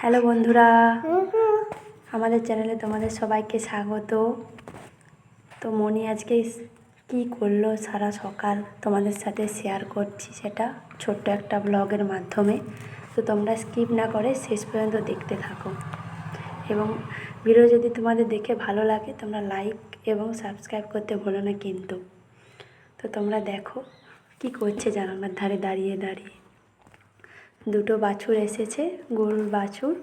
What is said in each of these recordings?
Hello বন্ধুরা, আমাদের চ্যানেলে তোমাদের সবাইকে স্বাগত। তো মনি আজকে কি করলো সারা সকাল তোমাদের সাথে শেয়ার করছি, সেটা ছোট্ট একটা ব্লগের মাধ্যমে। তো তোমরা স্কিপ না করে শেষ পর্যন্ত দেখতে থাকো, এবং ভিডিও যদি তোমাদের দেখে ভালো লাগে তোমরা লাইক এবং সাবস্ক্রাইব করতে ভুলো না কিন্তু। তো তোমরা দেখো কি করছে জানালার ধারে দাঁড়িয়ে দাঁড়িয়ে। দুটো বাছুর এসেছে, গরুর বাছুর,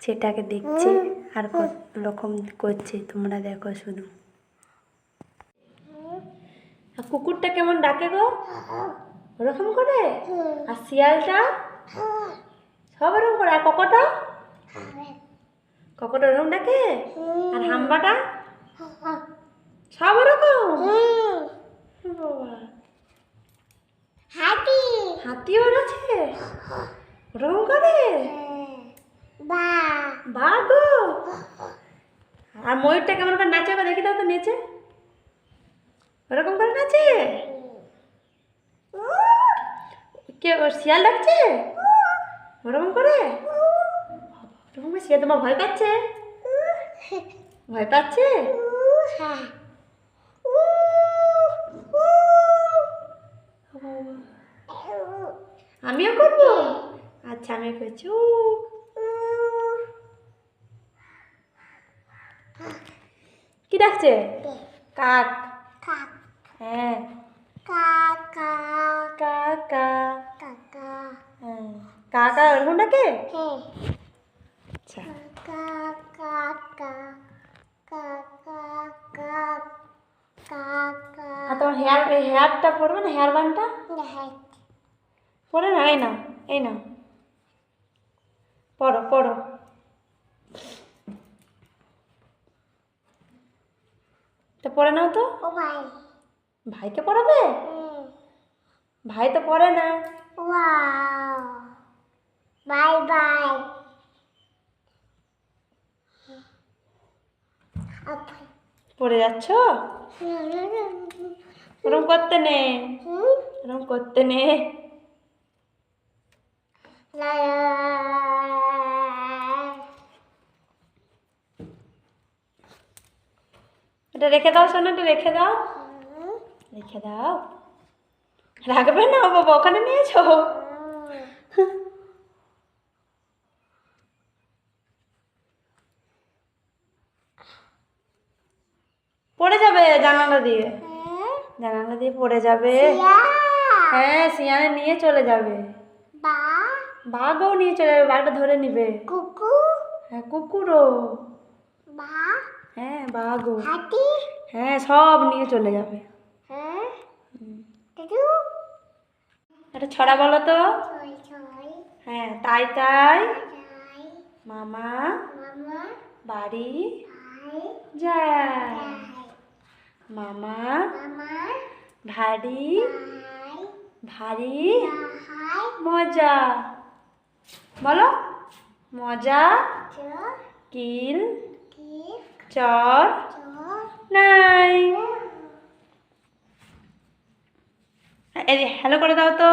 সেটাকে দেখছে আর কত রকম করছে তোমরা দেখো শুধু। আর কুকুরটা কেমন ডাকে গো, ওরকম করে। আর শিয়ালটা সব ওরকম করে। আর ককটা ককটা ওরকম ডাকে। আর হাম্বাটা সব ওরকম। হাতি হাতিও আছে ওরকম করে। বাঘ গো। আর ময়ূরটা কেমন করে নাচে, বা দেখি দাও তো নেচে, ওরকম করে নাচে। কে ওর শিয়াল ডাকছে ওরকম করে। ওরকম করে শিয়াল তোমার ভয় পাচ্ছে, ভয় পাচ্ছে। আমিও করবো। আচ্ছা আমিও করছি। কি ডাকছে? কাক। হ্যাঁ কাকা। হ্যাঁ কাকা ওরকম ডাকে। আচ্ছা আর তোমার হেয়ারটা পড়বে না, হেয়ার বানটা পড়ে না। এই না, এই না, পড়ো পড়ো। তো পড়ে নাও তো। ভাইকে পড়াবে? ভাই তো পড়ে না। Bye bye. পড়ে যাচ্ছ, ওরকম করতে নে, ওরকম করতে নে। এটা রেখে দাও শোনো, এটা রেখে দাও, রেখে দাও। রাখবে না বাবা, ওখানে নিয়েছো। পড়ে যাবে জানালা দিয়ে, জানালা দিয়ে পড়ে যাবে। হ্যাঁ শিয়ালে নিয়ে চলে যাবে, বাঘও নিয়ে চলে যাবে, বাঘটা ধরে নিবে। হ্যাঁ কুকুরও, হ্যাঁ বাঘও, হ্যাঁ সব নিয়ে চলে যাবে। একটা ছড়া বলো তো। হ্যাঁ তাই তাই মামা বাড়ি যায়, মামা ভারী ভারী মজা। বলো মজা কিল চর নাই। এই হ্যালো করে দাও তো।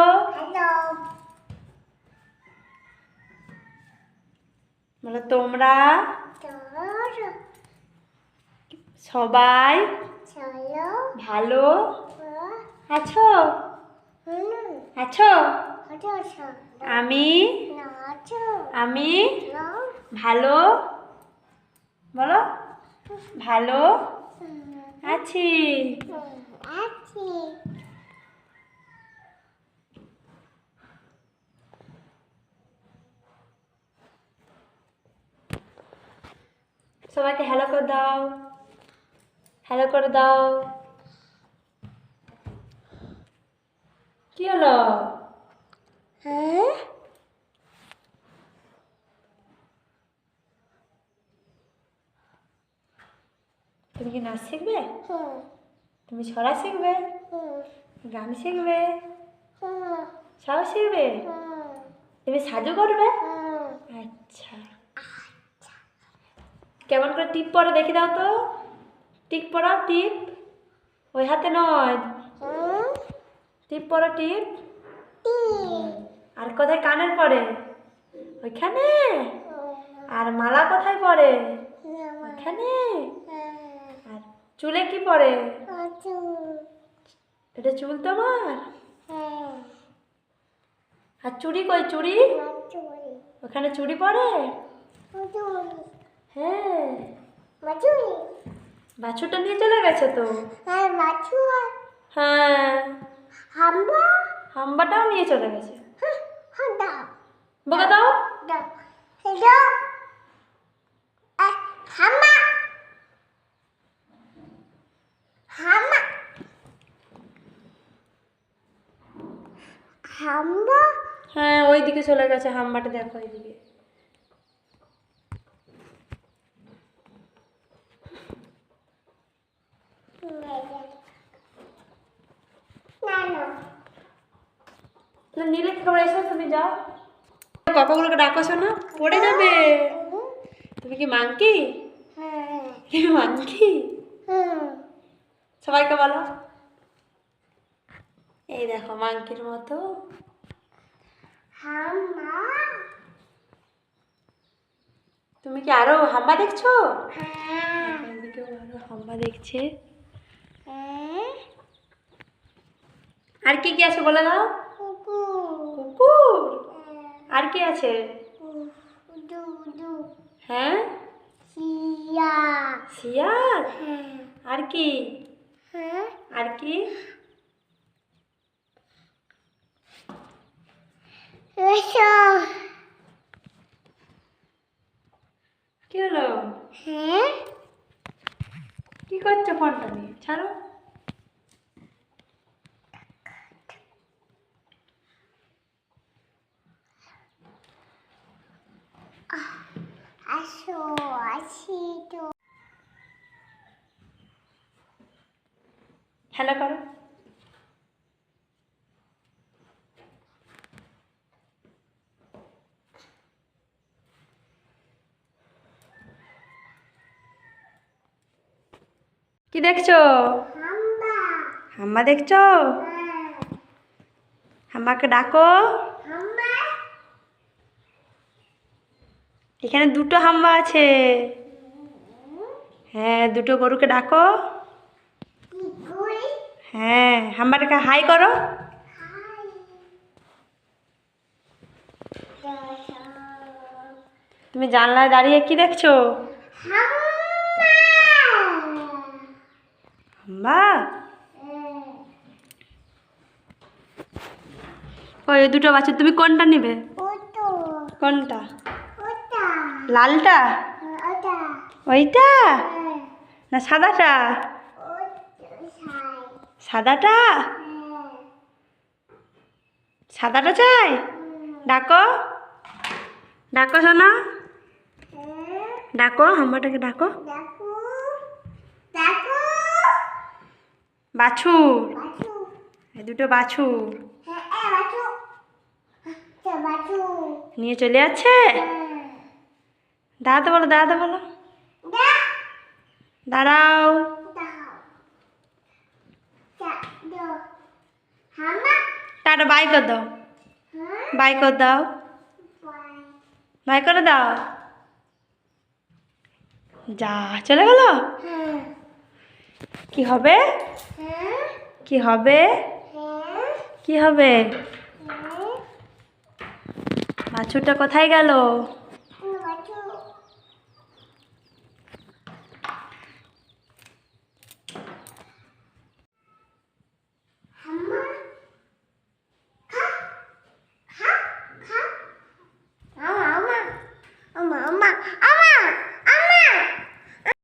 বলো তোমরা সবাই ভালো আছো, আছো। আমি আমি ভালো, বলো ভালো আছি। সবাইকে হ্যালো করে দাও, হ্যালো করে দাও। কি হলো? তুমি কি নাচ শিখবে? তুমি ছড়া শিখবে, গান শিখবে, সব শিখবে? তুমি সাজু করবে? আচ্ছা কেমন করে টিপ পরো দেখি দাও তো। টিপ পরাও, টিপ ওই হাতে নয়, টিপ পরো টিপ। আর কোথায় কানের পরে? ওইখানে। আর মালা কোথায় পরে? ওইখানে। আর চুলে কি পরে? এটা চুল তোমার? আর চুড়ি কই চুড়ি? ওখানে চুড়ি পরে? হ্যাঁ। বাছুরটা নিয়ে চলে গেছে তো। হ্যাঁ, হাম্বাটাও নিয়ে চলে গেছে। বকা দাও। হ্যাঁ, ওইদিকে চলে গেছে হাম্বাটা, দেখো ওইদিকে। নীলে খাবার এসো, তুমি যাও। পাপাগুলোকে ডাকছো না, পড়ে যাবে। তুমি কি মাংকি? মাংকি সবাইকে বলো। এই দেখো মাংকির মতো। তুমি কি আরো হাম্বা দেখছো? এদিকেও আরো হাম্বা দেখছে। আর কি কি আছে বলে দাও। কুকুর। আর কি আছে? হ্যাঁ, শিয়াল। আর কি? আর কি? কি হলো? কি করছো ফোনটা নিয়ে? ছাড়ো। হ্যালো করো। কি দেখছো? হাম্বা দেখছো? হাম্বাকে ডাকো। এখানে দুটো হাম্বা আছে। হ্যাঁ, দুটো গরুকে ডাকো। হ্যাঁ, হাম্বাটাকে হাই করো। তুমি জানলায় দাঁড়িয়ে কি দেখছো? হাম্বা। ওই দুটো বাছুর, তুমি কোনটা নিবে? কোনটা? লালটা? ওইটা না সাদাটা? সাদাটা। সাদাটা চাই। ডাকো, ডাকো শোনা, ডাকো হাম্বাটাকে ডাকো। বাছুর, এই দুটো বাছুর নিয়ে চলে যাচ্ছে। দাঁড়াতে বলো, দাঁড়াতে বলো। দাঁড়াও। টাটা বাই করে দাও। বাই করে দাও। বাই করে দাও। যা চলে গেল। কি হবে? কি হবে? কি হবে? বাছুরটা কোথায় গেল?